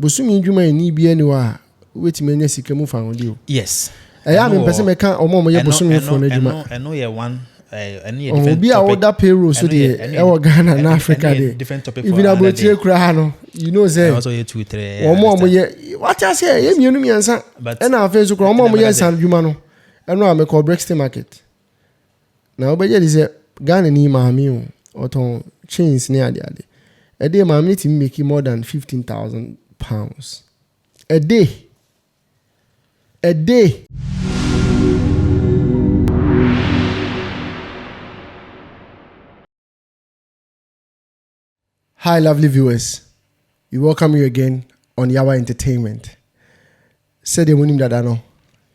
bosumi ndwuma ni bia ni wa wetime nya sika mu fa ho yes I am person meka omo ye bosumi fo na dwuma I know one any different be topic that payroll so the e Ghana and Africa dey different topic for even about here kura ha no you know say also ye 2 3 omo ye what I say ye mienu miensa e na afa so kura omo ye san dwuma no e no ameka Brexit market na obeje dey say Ghana ni maami o oton chains ni ade a day maami ti make more than £15,000 a day. Hi, lovely viewers. We welcome you again on Yawa Entertainment.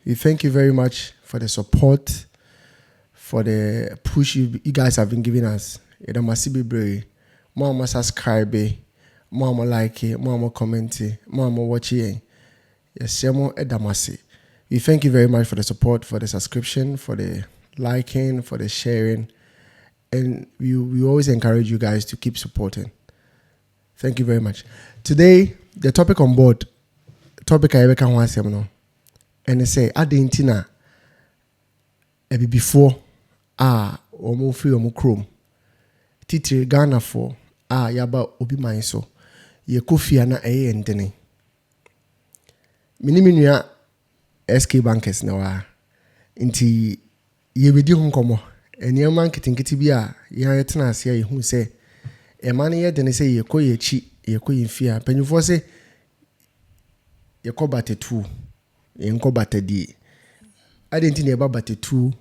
We thank you very much for the support, for the push you guys have been giving us. It must be brave. Mama subscribe, mama like, mama comment, mama watch it. Yes, edamasi. We thank you very much for the support, for the subscription, for the liking, for the sharing, and we always encourage you guys to keep supporting. Thank you very much. Today, the topic on board, topic I ever can want to and they say, Adentina, before, omo free omo chrome, titiri Ghana for, yaba obi mainso, ye kofi ana entene. Minimia SK bankers na wa, inti ye wedi hunkomo, and ye man kitingiti biya, ya yetna siya ye hun se, emani ye dene se ye ko ye chi ye ko yimfia panyufo se ye ko batetu ye nko batadi adenti ne ba batetu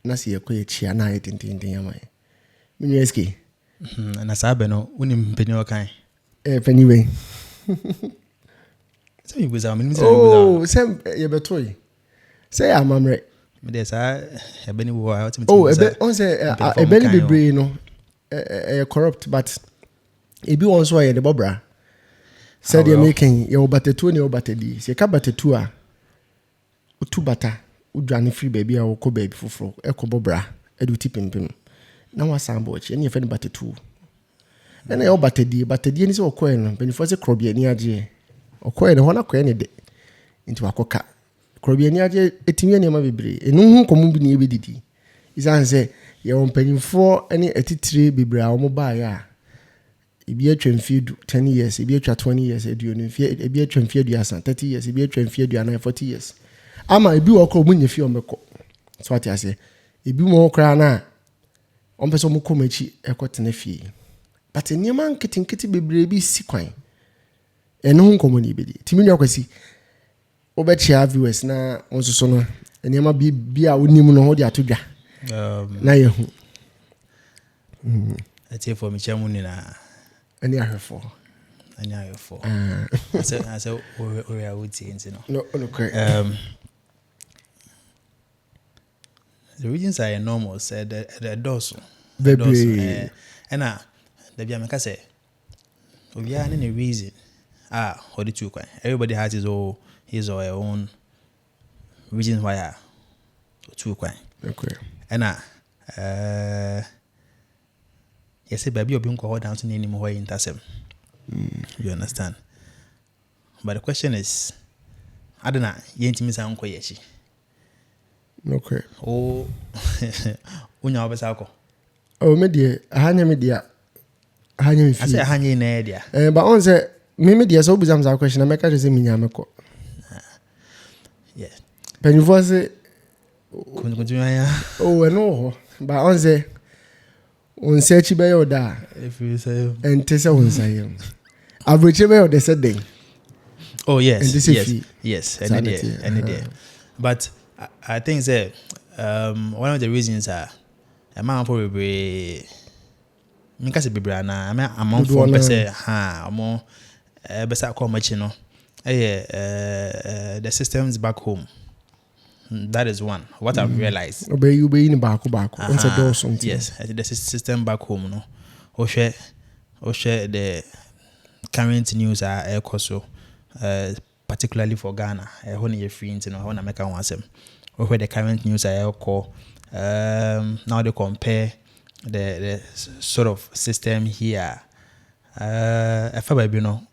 na se ye ko ye chi ana ye tintin yamai minu SK na sabe no unim penyo kan penyiwe so you go am oh sem ye betoy say amamre me dey sa ebeni wo oh ebe on say ebeni bebre no corrupt but ebi won so ye the bobra said you making your batetu ne obatedi se ka batetu a otu bata udwane free baby a woko baby foforo ekobobra edu tipimpim na wasambo chi ene ye fe ne batetu ene yo batedi ni se okoe no benifo se krobia ni age okoe ne hona koe ne de nti wakoka krobia ni age etimi ne ma bebre enu hu komu bi ne ebedidi isan se ye won panimfo ene etitire bebre a omo ba ya ebi atwamfie 10 years ebi atwa 20 years eduonu fie ebi atwamfie aduasa 30 years ebi atwamfie aduana 40 years ama ebi woko mu nyefie omeko so ati ase ebi mo kra na ompeso mo komachi ekotene fie but niam nkitinkiti bebre bi si kwan eno hu komo ni bedi timi nwa kwasi obechia viewers na onsoso no niam bi a onim no ho de atodwa na yehu ati for me chamu ni na ani ahwefo I say we are with you no okay the regions are enormous the doors baby and the biameka say we are in a reason what the two kwan everybody has his or her own reasons why two kwan okay and yes baby obi nko down to name ho intercept you understand but the question is adana yentimi san nko yechi okay oh unya obesa akọ oh media ahanya media ahanya mi fi ase ahanya na dia but on say me dia so buzam za question na meka say minya meko yeah penifo say continue ya oh no but on say on search be your da if you say and tese on say average be your de said thing oh yes and this yes any day but I think that one of the reasons are a man for be because be brana amount for person more besa call much no the systems back home. That is one. What I've realized. Obey you be in back. Yes, the system back home. No, or share the current news are also particularly for Ghana. When you're free, you know, when I make a one sem. Or where the current news are call. Now they compare the sort of system here. If I you know,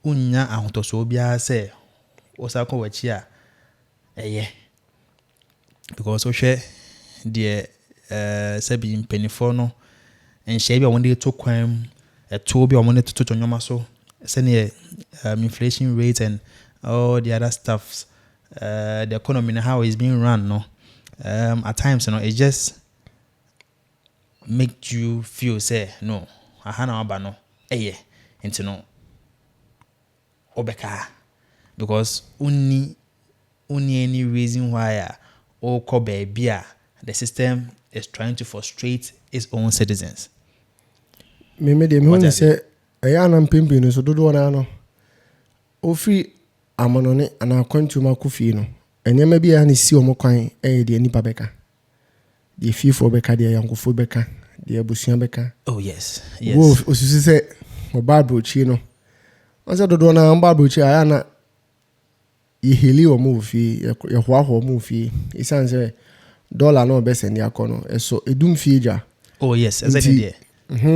unya ahotoso bia say osako wachi a eye because so hwe de sabi mpenifo no enhye bia wonde to kwan eto bia wonde to nyoma so say inflation rate and all the other stuffs the economy and how it's being run no at times it just make you feel say no aha na aba no eye into no obeka because only any reason why or baby the system is trying to frustrate its own citizens. Me dey say ayana mpempe no so dodo na no ofi amonone ana kwantu makofi no enyema bia na si omokwan de nipa beka de fifo beka de yankofo beka de abusuan beka. Oh yes wo osusu se mobile chi no onse dodo na mobile chi ayana yeheli omo fi yehwaho omo fi isanse dollar no be send yakono eso edum fi ja. Oh yes exactly there.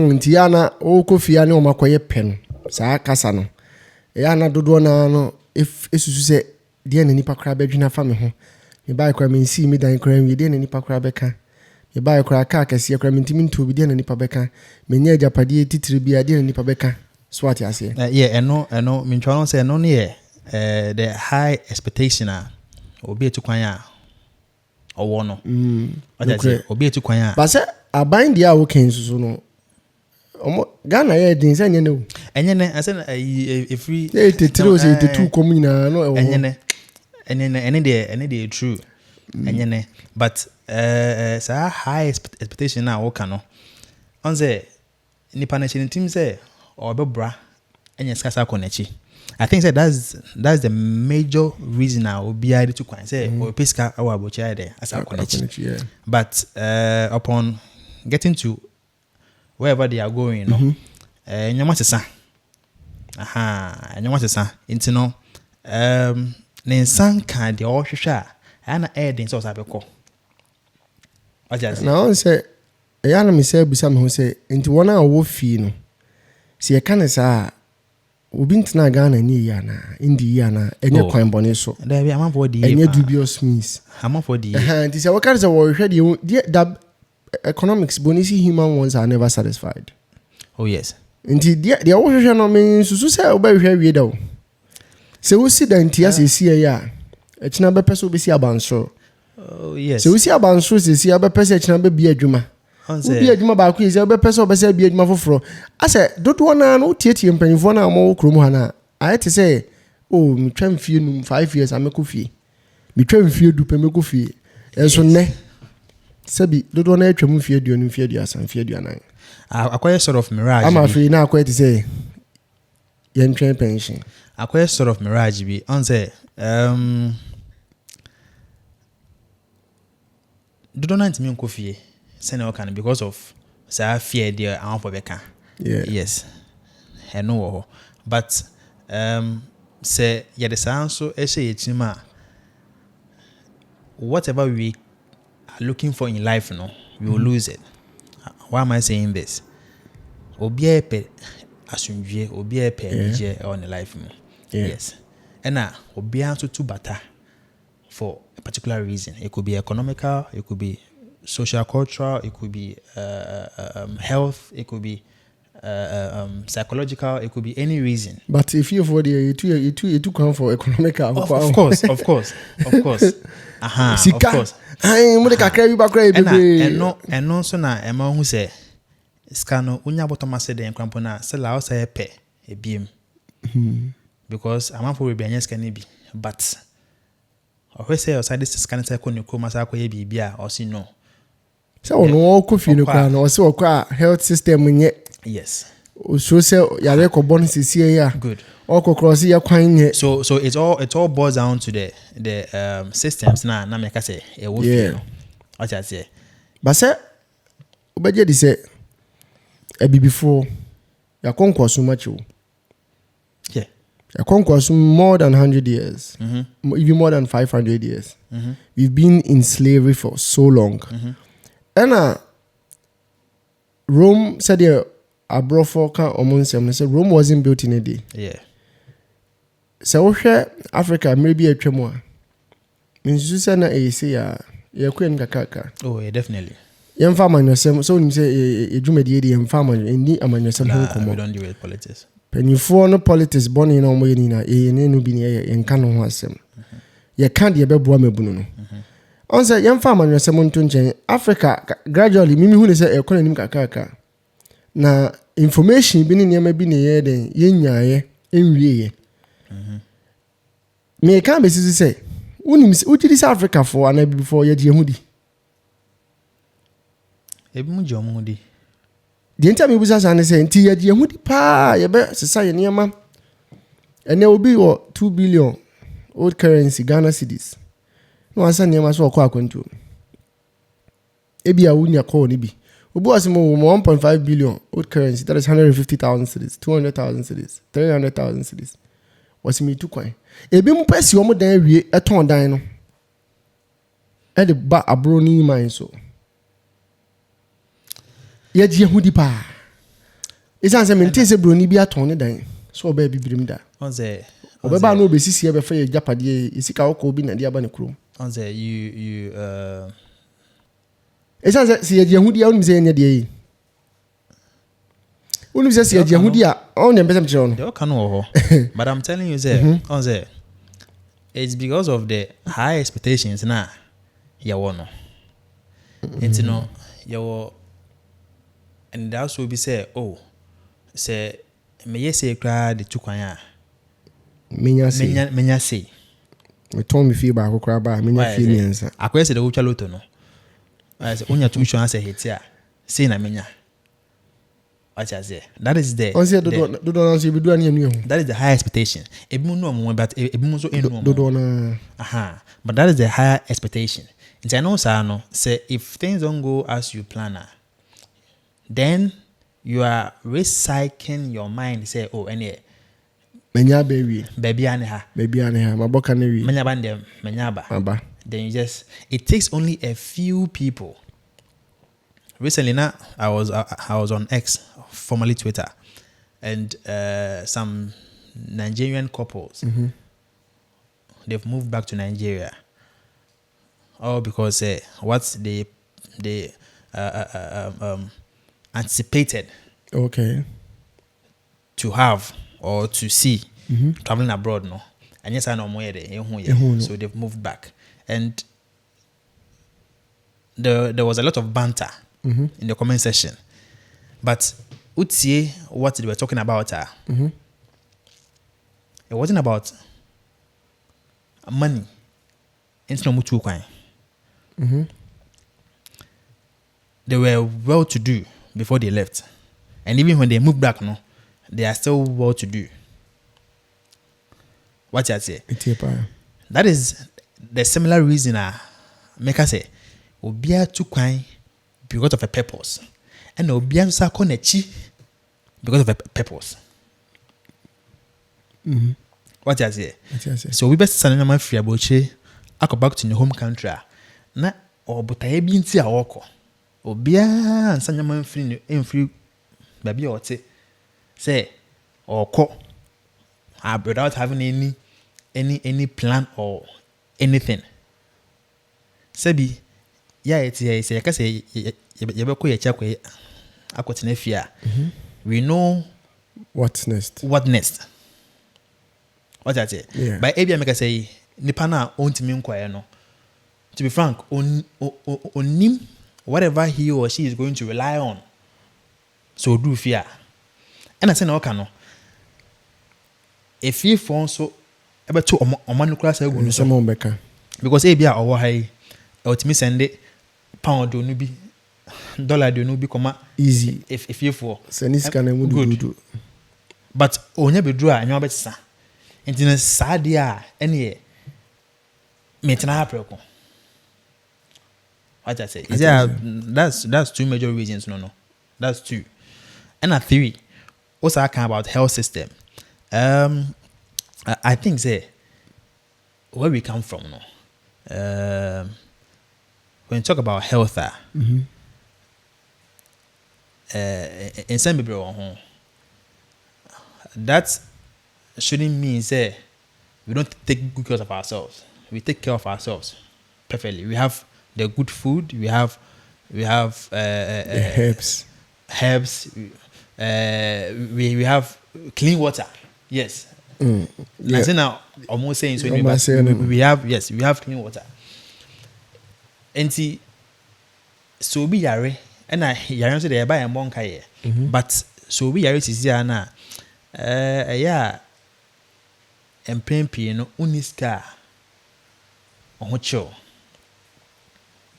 Nti yana o kofi ani o makoye pen saa kasa no yana dodo na no esusu se de na nipa kra badwina fa me ho me bai kra me nsi me dan kra me de na nipa kra beka me bai kra ka kase kra me ntimi nto bi de na nipa beka me nya japade titiri bia de na nipa beka so ati ase yeah eno me ntwa no say no ne the high expectation obi etukwan a owo no obi etukwan a ba se aban dia wo ken so no omo Ghana ye din se nyene o enyene ase every 83 o 82 komuna no ene de true enyene but sa high expectation na wo kan no on say nipa na team say obebra enye skasa konechi. I think that's the major reason I will be able to kwan say or pesca our bocha there as a connection. But upon getting to wherever they are going, no, nyoma sesa. Nyoma sesa. Into no, ne nsan kan de o hwehwa ana den so sabeko. What you say? Now say na me say bisa me ho say into one a wo fi no. Se e kan sa obi ntina Ghana ni ya na indi ya na enye kwan bone so there be amafo di enye dubious means amafo di nti se wakare se wo hwe de economics bonisi human ones are never satisfied. Oh yes. Nti de wo hwe no me susu se oba hwe wie da o se wo si da nti asesi ya e kina be pese obi si abanso. Oh yes. Se wo si abanso se si be pese kina be bi adwuma obi adwuma ba ko yese be pese obese bi adwuma foforo ase dodo na no tietie mpanifo na mo krom ha na ayete say oh mi twam fie num 5 years ameko fie mi twam fie du pe meko fie enso ne sabi dodo na atwam fie du no fie du asan fie du anan akwai sort of mirage ama fie na akwai te say yen twam pension akwai sort of mirage bi on say dodo na ntimi nko fie send can because of say fear there and for beka. Yes. I know. But say yeah the sound so chima whatever we are looking for in life no we will lose it. Why am I saying this? Obi pe asundwe obi pe nje on the life no. Yes. And now obi an to bata for a particular reason. It could be economical, it could be social, cultural, it could be health, it could be psychological, it could be any reason. But if you for the you come for economical, of course. Of course. Of course. I mo de kakra bi ba kra bebe. No so na ema hu se ska no unya bottom say den krampo na se la o say pe ebiem. Because am for be anya ska ne bi, but or say o side this ska say ko ne ko masa ko ye bibia or si no. So no coffee no kwa no so kwa health system nye. Yes. So say yare ko bonus see ya. Good. Or ko cross ya kwan nye. So it all boils down to the systems na make say e wo feel. What I say. But say obeje di say e bi before ya konko so much o. Yeah. Ya konko so more than 100 years. Even more than 500 years. We've been in slavery for so long. And Rome said abrofo ka omonsem say Rome wasn't built in a day. Yeah. So Africa maybe a tremor. Means Susanna a say ya queen kakaka. Oh, yeah, definitely. Young farmer yourself, so you say a jumedi and farmer in the among yourself. We don't deal with politics. Penny for no politics born in on winning a no be in canon was him. You can't be a bebuame buno. Answer young farmer yourself on Africa gradually, Mimi who is a economy kakaka. Na information been in yama been a year then yen in re. Me can't be say, what is Africa for and before ye Yehudi? Ebumujomudi. The entire was as I say, Tia Yehudi pa, ye bet society near ma. And there will be 2 billion old currency Ghana cedis. No answer near my so quite control. Ebi a wunya call nibi. Ubu asimo 1.5 billion old currency. That is 150,000 cedis, 200,000 cedis, 300,000 cedis. Was me too quiet. Ebi mu pesi omo dan wie eton dan no. E de ba abro ni man so. Ye je hudi pa. Isan se mente se bro ni bi aton ne dan. So oba bi birim da. Onze Obeba no be sisi e be fa ye japade isika woko bi na dia ba ne krom. Onze you Isan se ye je hudi a unim se ye de yi. Unim se ye je hudi a on dem pesem chiro no. they all can ho. But I'm telling you say onze it's because of the high expectations na ya wono. It's no ya and that will be say oh say me yes say kra de tukwan a menya say me ton me feel ba akokra ba menya feel nyansa akwese say the wo chaloto no I say onya tuition say hit a say na menya what I say that is the that is the high expectation ebimu no mo but ebimu so enu mo but that is the higher expectation and I know say no say if things don't go as you plan then you are recycling your mind say oh any menya baby ane ha maboka ne wi menya bande menya ba then you just it takes only a few people. Recently now I was on X, formerly Twitter, and some Nigerian couples they've moved back to Nigeria all because what they anticipated to have or to see traveling abroad no and yes I know more so they've moved back and there was a lot of banter in the comment section but utie what they were talking about it wasn't about money it's no much they were well to do before they left. And even when they moved back, no, they are still well to do. What you say? That is the similar reason I make us say, Obia too kind because of a purpose. And Obia sa konechi because of a purpose. What you say? So we best send my free aboche, I go back to the home country. Na obutaye bi nti a woko. Obia ansanya man free baby or say or call without having any plan or anything. Sebi say ka say ye be ko ye cha ko akotene fia. We know what next. What I say? Yeah. By ebia make say nipa na ontimi nkwaye no. To be frank, on whatever he or she is going to rely on. So do fear. And I say no cano. If you phone so about to omanukura say go no beka. Because ebia owo hai ultimate send it pound do no be dollar do no be comma easy if you for send this kind of good. But onya be draw anyo betisa. Ntina sad ya ene metena apreko. What I say? That's two major reasons. No. That's two. And a three. Also, I can about health system. I think say where we come from. No. When you talk about health, in some people, that shouldn't mean say we don't take good care of ourselves. We take care of ourselves perfectly. We have the good food. We have the herbs. We have clean water. Yes. Yeah. Now almost saying so. We have clean water. And see, so be yare. And yare so they buy a monka here. But so be yare is here na. Yeah. And pempi no uniska. Oncho.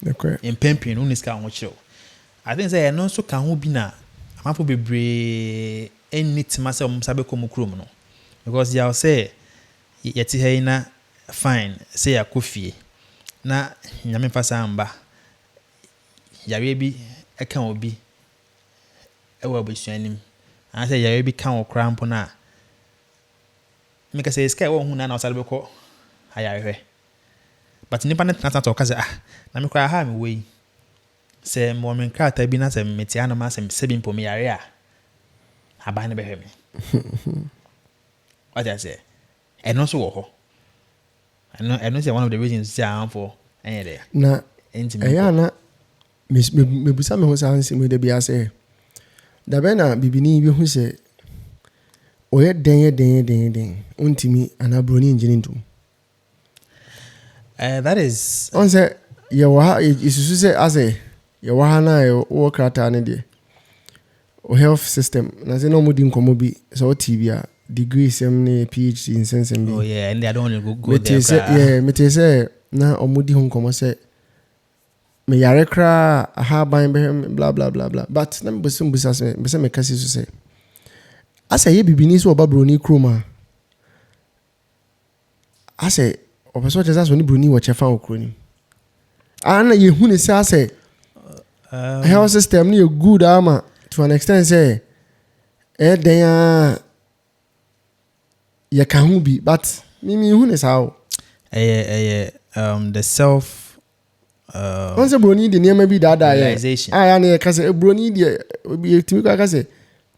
Okay. In pempi no uniska oncho. I think say no so can who be na. Amafo bebre any timase sabe komu krom no. Because y'all say yeti hey na fine say ya kofie na nyame fasa amba yare bi eka obi ewa obusuanim an say yare bi kan okra mpo na me ka say sky wo hu na osale beko ayare but nipa na tata to ka say na me kra ha me we say mo me krata bi na say metia na ma say sebi mpo me yare a aba na behwe me what I say and also wo I know say one of the reasons say I am for any there. Na na me busa me ho sanse me de bia say da be na bibini bi hu say oye den untimi anabroni engine ntum. That is on say ye wa ha isusu say ase ye wa ha na ye wo krata ne de o health system na say no mudi nkomo bi so TV a degree sem ne PhD in sense and oh yeah and I don't want to go there me say na omudi ho nkomo say me yare kra aha ban be blah blah blah blah but na me busa say me kasi so say asa ye bibini so oba broni kroma asa opeso chesa so ni broni wo chefa okroni ana ye hu ne say health system ni good ama to an extent say den ya kan hu bi but me hu ne sao the self once broni de niam bi dada ya realization na ka say broni de obi timi ka say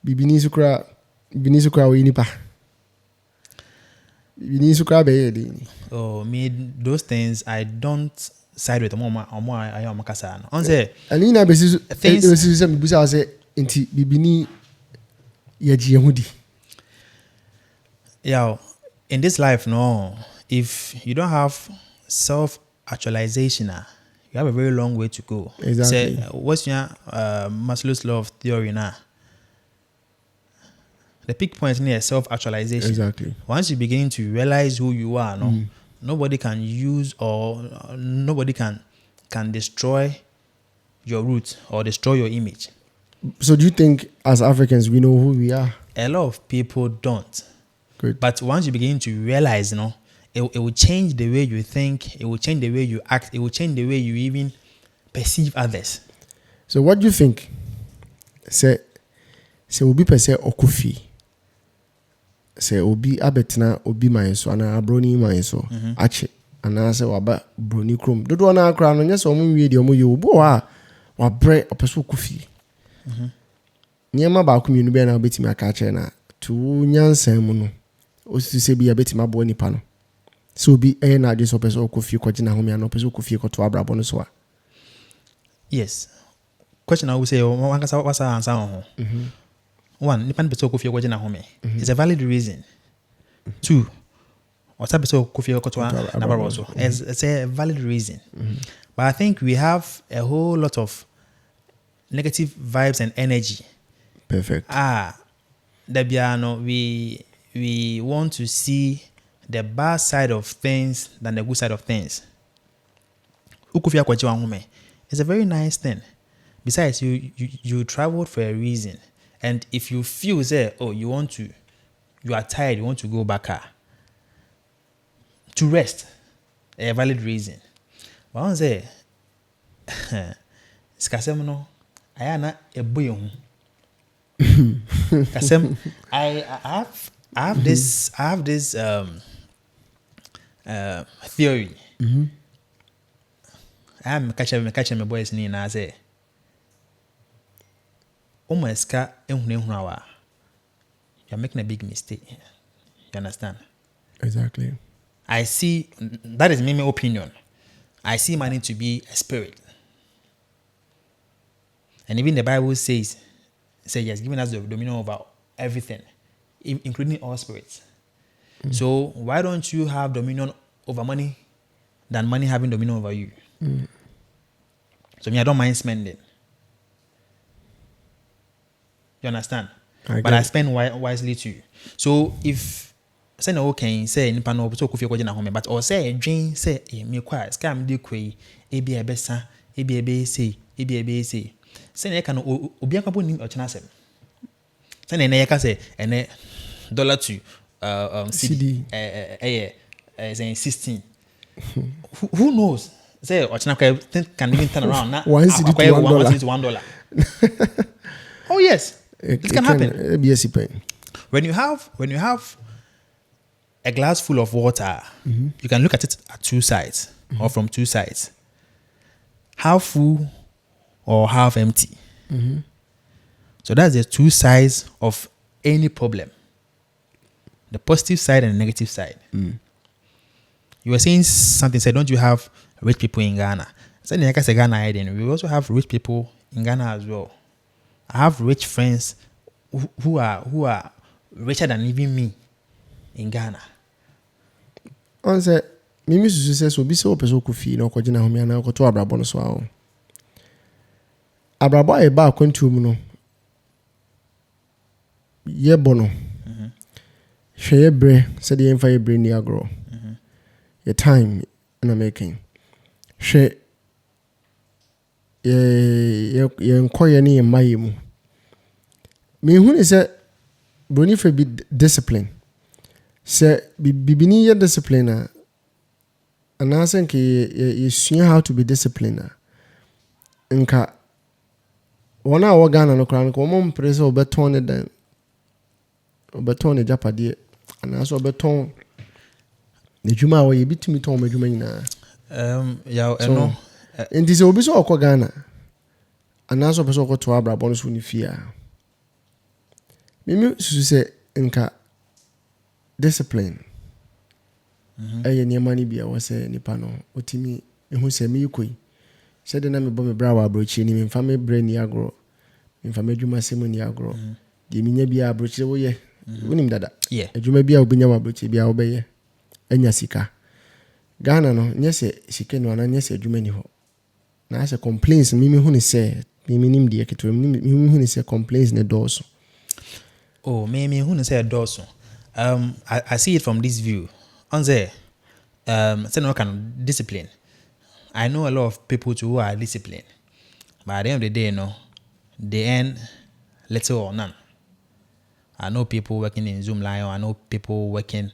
bibini so kra we nipa bibini so kra be ye de oh me those things I don't side with mama I am kasa no on say ani na be si say me busa say enti bibini ya ji ehudi. Yeah, in this life, no, if you don't have self-actualization, you have a very long way to go. Exactly. Say, what's your Maslow's law of theory now? The peak point near self-actualization. Exactly. Once you begin to realize who you are, nobody can use or nobody can destroy your roots or destroy your image. So do you think as Africans we know who we are? A lot of people don't. Good. But once you begin to realize, it will change the way you think, it will change the way you act, it will change the way you even perceive others. So what do you think? Say obi pese okufi. Say obi abetna obi manso ana abroni manso ache ana say waba broni krom. Dodo na akra no nyese omo wie de omo ye obo wa bre opeso okufi. Nyema ba ku mienu be na obetimi aka ache na to nyansan mu no. Osi se bi abetima bo nipa no so bi na ade so person okofie kwaji na home na person okofie kwato abrabo no so a yes question I will say one kasa wasa answer ho one nipa person okofie kwaji na home is a valid reason. Two what's person okofie kwato na abrabo so it's a valid reason. But I think we have a whole lot of negative vibes and energy. Perfect. Debiano we want to see the bad side of things than the good side of things. Ukufia kwaji wa home is a very nice thing. Besides, you traveled for a reason, and if you feel say, oh, you are tired, you want to go back to rest, a valid reason. But I say, skasem no, ayana eboye hu. Kasem, I have this theory. I am catching my boys ni na say. Omeska you're making a big mistake. You understand? Exactly. I see, that is my opinion. I see money to be a spirit. And even the Bible says he has given us the dominion over everything, including all spirits. So why don't you have dominion over money than money having dominion over you? So I don't mind spending. You understand? But I spend wisely too. So if say no okay, say nipa no so kufi kwaje na home, but or say dream say me kwa scam de kwei ebi ebesa ebi ebe say say na ka no obi akwapo nim ochena asem. Say na ya ka say ene dollar to CD saying 16. Who knows? Say ochena can even turn around now. $1 to $1. Oh yes. It can happen. When you have a glass full of water, you can look at it at two sides or from two sides. Half full or half empty. So that's the two sides of any problem. The positive side and the negative side. You were saying something, said, don't you have rich people in Ghana? So like I said, Ghana, we also have rich people in Ghana as well. I have rich friends who are richer than even me in Ghana. On say, Mimi says, so be so person could feel no kojina home na ko to abrabo no so a. Abrabo e ba kwantu mu no. Ye bono. Hwe bre, said the emfa ye bre ni agro. Your time na making. Hwe ye nkoye ni ye maye mu. Me hu ni say broni fe be discipline. Say bibini ye discipline and I think you see how to be disciplined. Nka wana wa Ghana no kran ko mom press obeton den obeton japade and also obeton the juma we bitimi ton medjuma nyina ya eno enti se obi so okọ Ghana and also person okọ to abrabọ no so ni fia mimi susu se nka discipline eye ni mani bia wo se nipa no otimi ehu se mi koi se de na me bo me bra wa abrochi ni me mfa me bra ni agro me mfa me dwuma se mu ni agro de mi nya bia abrochi wo ye wonim dada adwuma bia obi nya wa abrochi bia wo be ye anya sika Ghana no nye se sika no na nye se adwuma ni ho na se complaints mimi hu ni se mimi nim de keto mimi hu ni se complaints ne doso oh mimi hu ni se doso I see it from this view. On there, say no kind discipline. I know a lot of people too who are disciplined, but at the end of the day, they earn little or none. I know people working in Zoom Lion. I know people working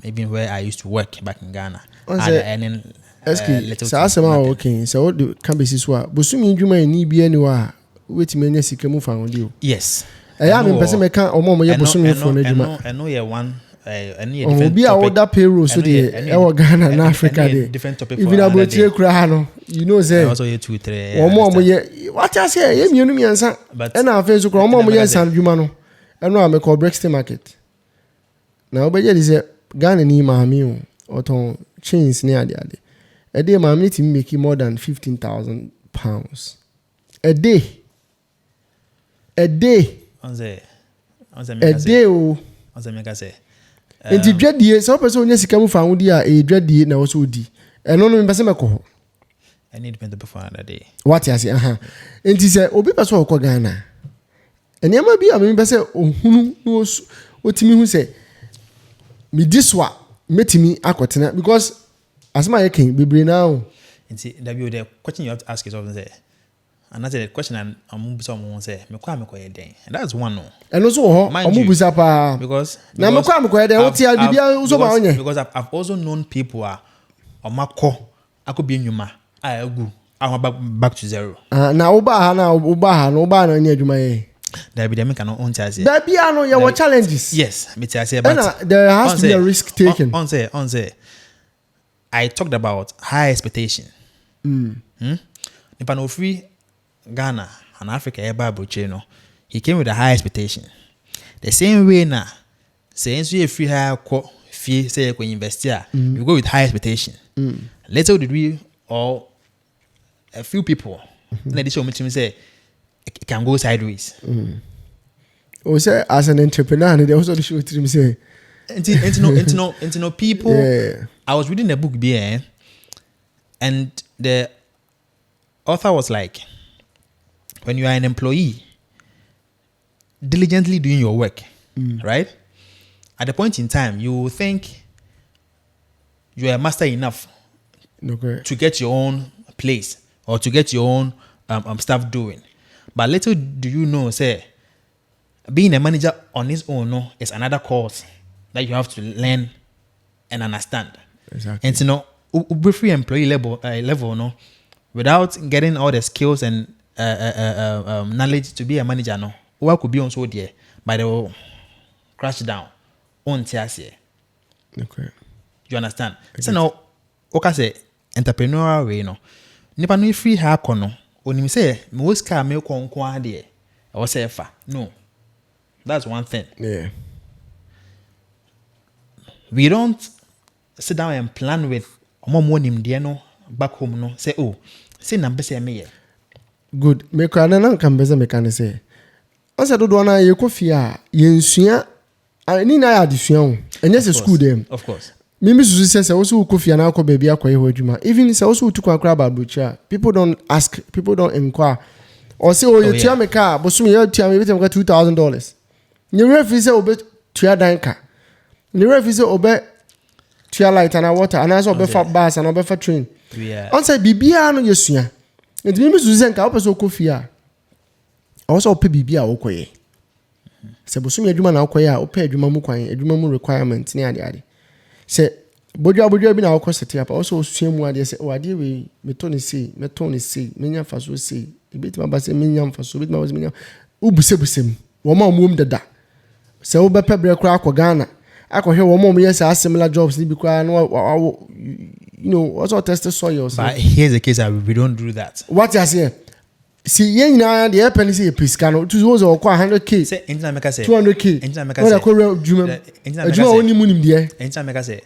even where I used to work back in Ghana. Earning little. So as okay. So what do can be siswa? Busumi njuma ni bi eni wa wetime nya sika mu fa won yes. I mean, person make omo ye bosom for no juma. I know you one any different topic. Obi a order payroll so dey e Ghana and Africa dey. Different topic for another day. Even abotire kura no, you know say. Also you 2 3. Omo ye what I say ye mienu miansa. E na afa so kura omo ye nsan juma no. E no am call Brexit market. Na obeje dey say Ghana ni maami o. Oton chains ni ade. E dey maami ti make more than £15,000 a day. A day. On the day o on the make say enti dwadie so person onya sika mu fa wodi a e dwadie na wo so odi eno no mbese mekọ I need to before another day what you say enti say obi person okọ Ghana enema bi a me mbese ohunu no otimi hu say me diswa metimi akotena because asma yake bebre now enti the question you have to ask yourself is and that's the question I'm someone say me kwa me koye den and that's one no and also omo busa pa because na me kwa me koye den what ya bibia uso ba onye because I've also known people omako akobi enwuma agu back to zero na uba ha na nya adwuma ye there be them can on tell say there be no your challenges yes me tell say but there has to be a risk taken on say I talked about high expectation nipa no free Ghana and Africa eba broche no he came with a high expectation the same way na say you free high fee say when invest here, you go with high expectation. Little did we or a few people in addition to say it can go sideways. Or say as an entrepreneur, and they also show to him say into people. Yeah. I was reading a book here, and the author was like, when you are an employee, diligently doing your work, right? At the point in time, you will think you are a master enough to get your own place or to get your own stuff doing. But little do you know, say, being a manager on his own is another course that you have to learn and understand. Exactly. And you know, be free employee level, no, without getting all the skills and knowledge to be a manager, no, work could be on so there, but they will crash down on TSA. Okay. You understand? So now, okay, say entrepreneurial way, no, nipa no free hack no, when you say most car me ko there, or say no, that's one thing. Yeah. We don't sit down and plan with money no back home no say oh say number say me good me kwa na kan beza me kan say asa dodo na ye kofia ye nsua ani na ya desua ho enye se school dem of course mimi susu say wo so kofia na akọ baby akọ yeho adwuma even say wo so tu kwa about butcher people don't ask, people don't inquire or say oh you tia me car but so you tia me betem ka $2,000 ni refi say obe tia dan ka ni refi say obe tia light and water and also obe fa bus and obe fa train. Yeah. On say bibia no yesua. Enti me susu nka opeso kofia. Also ope bibia okoye. Se bosumi adwuma na okoye a ope adwuma mu kwan, adwuma mu requirement ni ade. Se bodwa bi na okọ set up also osua mu ade se o ade we meto ne sei, menya faso sei. Ebitima ba se menya faso, ebitima ba se menya ubusebusem. Wo ma omuom dada. Se wo be pebre kra akọ Ghana. Akọ hwe wo ma omo yes similar jobs ni bi kra no you know, also tested soils. But here's the case that we don't do that. What you say? See, you know, the airplane is a piscano. To those who are 100K. Say, anytime I say 200K. Anytime I say, only money there. Anytime I say,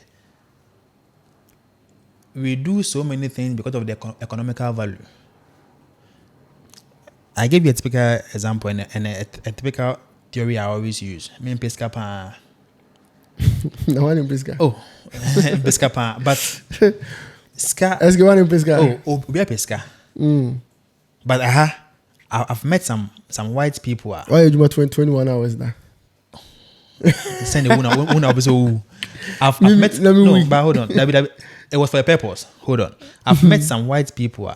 we do so many things because of the economical value. I give you a typical example and a typical theory I always use. Me and pesca pa. No one in pesca. Oh, pesca pa, but ska. Let's go on in pesca. Oh, we are pesca. But I've met some white people. Why you do 21 hours now? Send the one. I've met. No, but hold on. It was for a purpose. Hold on. I've met some white people.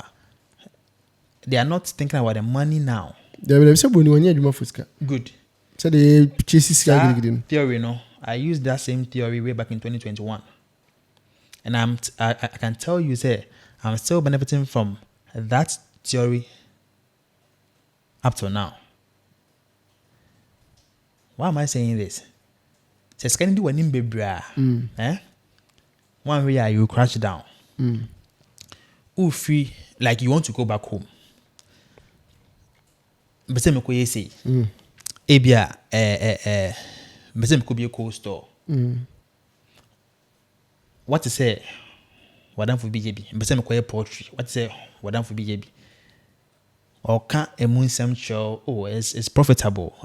They are not thinking about the money now. They will say, good. So they chase theory, no. I used that same theory way back in 2021, and I can tell you, say, I'm still benefiting from that theory up to now. Why am I saying this? Says can you do an imbebra? One way you crash down. Free like you want to go back home. But say me ko say. Ebia but say me could be a cold store. What to say? What done for BJB? But say me ko poultry. What to say? What done for BJB? Or can't a moon some show? Oh, it's profitable.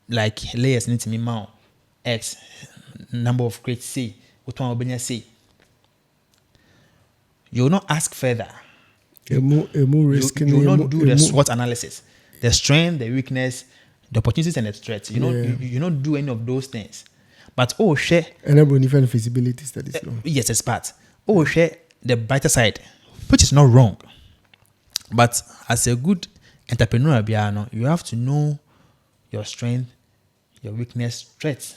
Like layers need to me mount X number of crates. C. What one will say? You will not ask further. You will not do the SWOT analysis, the strength, the weakness, the opportunities, and the threats. You don't do any of those things. But share. And different feasibility studies. Yes, it's part. Share the brighter side, which is not wrong. But as a good entrepreneur, you have to know your strength, your weakness, threats,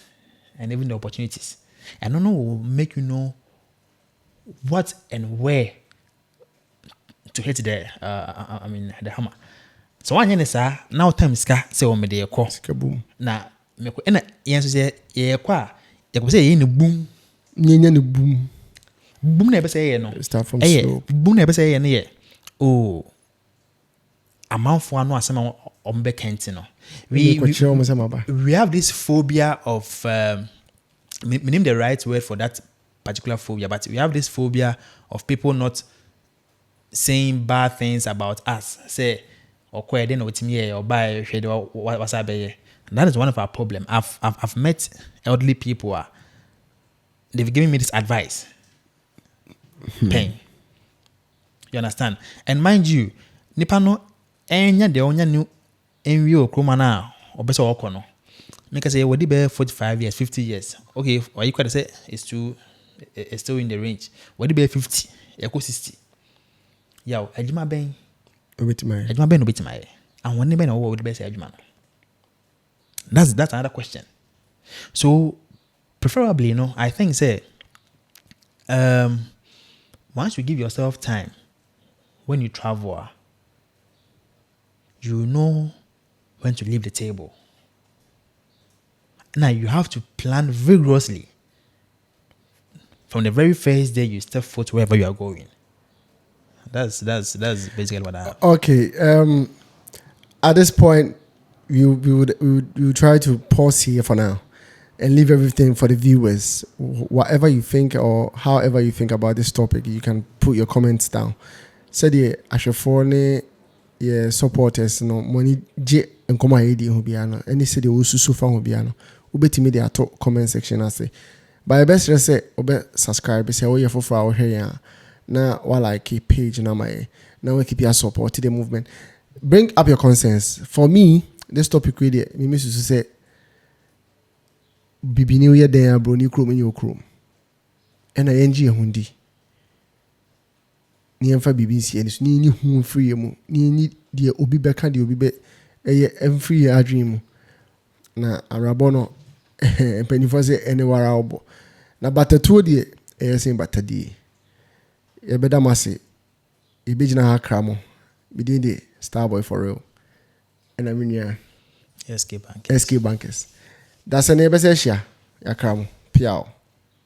and even the opportunities. And no will make you know what and where to hit the the hammer. So one is now time ska say o me dey call boom. Na me ko na yen so say ye kwa ye ko say ye ne boom. Nyenya ne boom. Boom na be say ye no. Start from slope. Boom na be say ye ne ye. Oh. Amanfo anu asema ombe kenti no. We have this phobia of me name the right word for that particular phobia, but we have this phobia of people not saying bad things about us. Say, or quite didn't know what me or buy what's up. That is one of our problems. I've met elderly people. They've given me this advice. Pain. You understand? And mind you, nipa no enya de onya new enwi okroma na obese okono. Make say we be 45 years, 50 years. Okay, or you could say it's still in the range. We be 50, you go 60. Yo, adwuma ben obetimai. Adwuma ben obetimai. And when ben we be say adwuma no. That's another question. So preferably, you know, I think say once you give yourself time when you travel, you know when to leave the table. Now you have to plan vigorously from the very first day you step foot wherever you are going. That's basically what I have. Okay. At this point, we would try to pause here for now and leave everything for the viewers. Whatever you think or however you think about this topic, you can put your comments down. Said the Ashafone supporters no money J and Koma Edi Hubiano. Any city will sufa Hubiano. Ubeti media talk comment section I say. By best say obe subscribe say oh yeah for our here. Now while I keep page na my now we keep your support to the movement. Bring up your concerns. For me, this topic really me miss to say bibi new year there bro ni krom in your chrome. And I NG hundi. Ni emfa bibi si eni so ni hu free mu. Ni de obi beka de obi be free adwin mu. Na arabono penifo say anywhere obo. Na batatuo de say batadi. You better masi. You be jina ha kramo. Be the Starboy for real. And I mean yeah. SK Bankers. That's a neighbor say ya kramo. Piao.